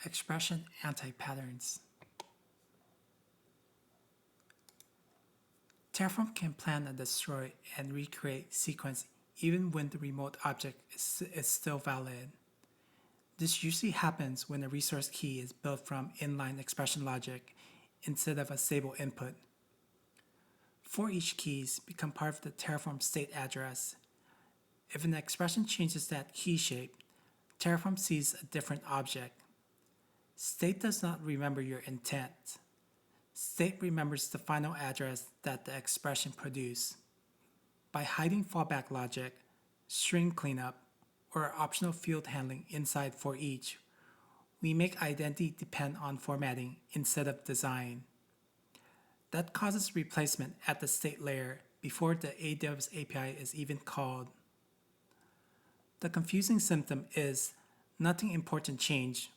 Expression anti-patterns. Terraform can plan and destroy and recreate sequence even when the remote object is still valid. This usually happens when a resource key is built from inline expression logic instead of a stable input. For each keys become part of the Terraform state address. If an expression changes that key shape, Terraform sees a different object. State does not remember your intent. State remembers the final address that the expression produced. By hiding fallback logic, string cleanup, or optional field handling inside for each, we make identity depend on formatting instead of design. That causes replacement at the state layer before the AWS API is even called. The confusing symptom is nothing important changed,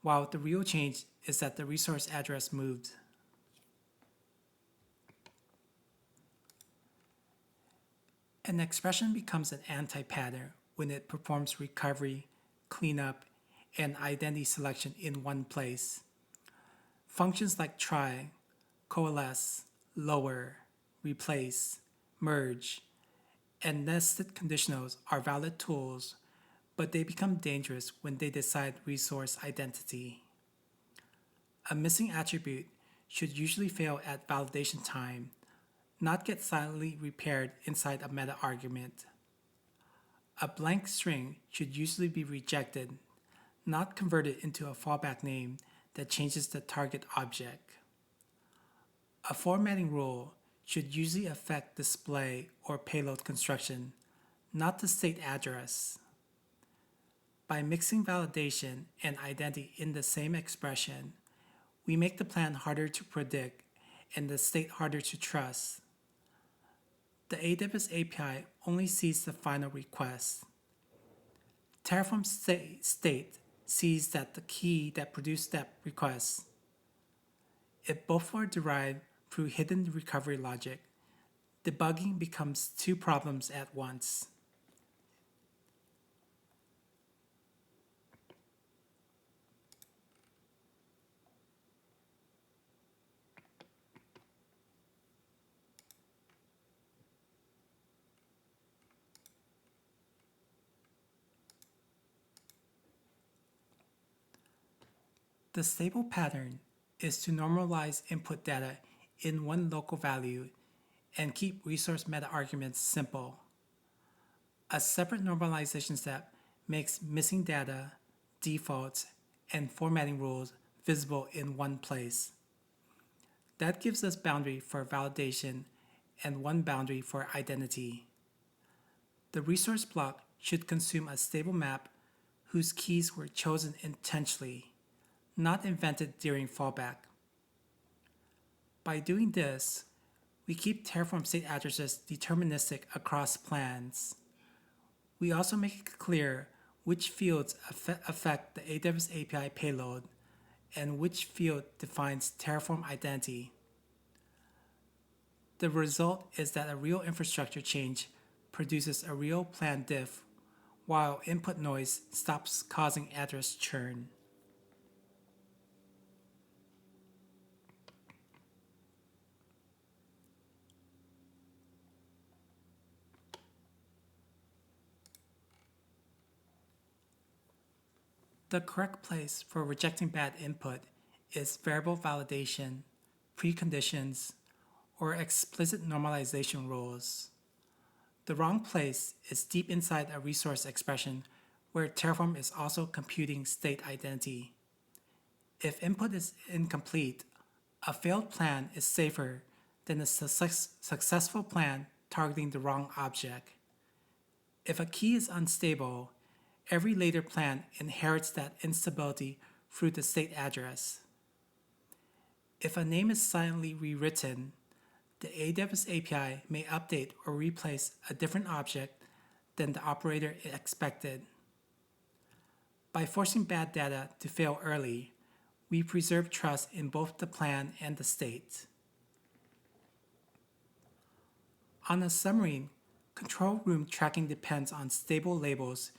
while the real change is that the resource address moved. An expression becomes an anti-pattern when it performs recovery, cleanup, and identity selection in one place. Functions like try, coalesce, lower, replace, merge, and nested conditionals are valid tools, but they become dangerous when they decide resource identity. A missing attribute should usually fail at validation time, not get silently repaired inside a meta argument. A blank string should usually be rejected, not converted into a fallback name that changes the target object. A formatting rule should usually affect display or payload construction, not the state address. By mixing validation and identity in the same expression, we make the plan harder to predict and the state harder to trust. The AWS API only sees the final request. Terraform state sees that the key that produced that request. If both are derived through hidden recovery logic, debugging becomes two problems at once. The stable pattern is to normalize input data in one local value and keep resource meta arguments simple. A separate normalization step makes missing data, defaults, and formatting rules visible in one place. That gives us boundary for validation and one boundary for identity. The resource block should consume a stable map whose keys were chosen intentionally, not invented during fallback. By doing this, we keep Terraform state addresses deterministic across plans. We also make it clear which fields affect the AWS API payload and which field defines Terraform identity. The result is that a real infrastructure change produces a real plan diff, while input noise stops causing address churn. The correct place for rejecting bad input is variable validation, preconditions, or explicit normalization rules. The wrong place is deep inside a resource expression where Terraform is also computing state identity. If input is incomplete, a failed plan is safer than a successful plan targeting the wrong object. If a key is unstable, every later plan inherits that instability through the state address. If a name is silently rewritten, the AWS API may update or replace a different object than the operator expected. By forcing bad data to fail early, we preserve trust in both the plan and the state. On a submarine, control room tracking depends on stable labels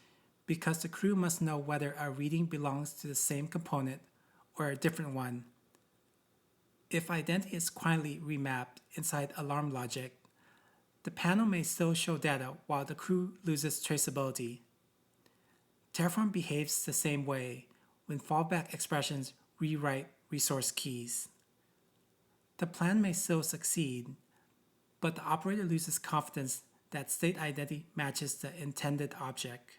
because the crew must know whether a reading belongs to the same component or a different one. If identity is quietly remapped inside alarm logic, the panel may still show data while the crew loses traceability. Terraform behaves the same way when fallback expressions rewrite resource keys. The plan may still succeed, but the operator loses confidence that state identity matches the intended object.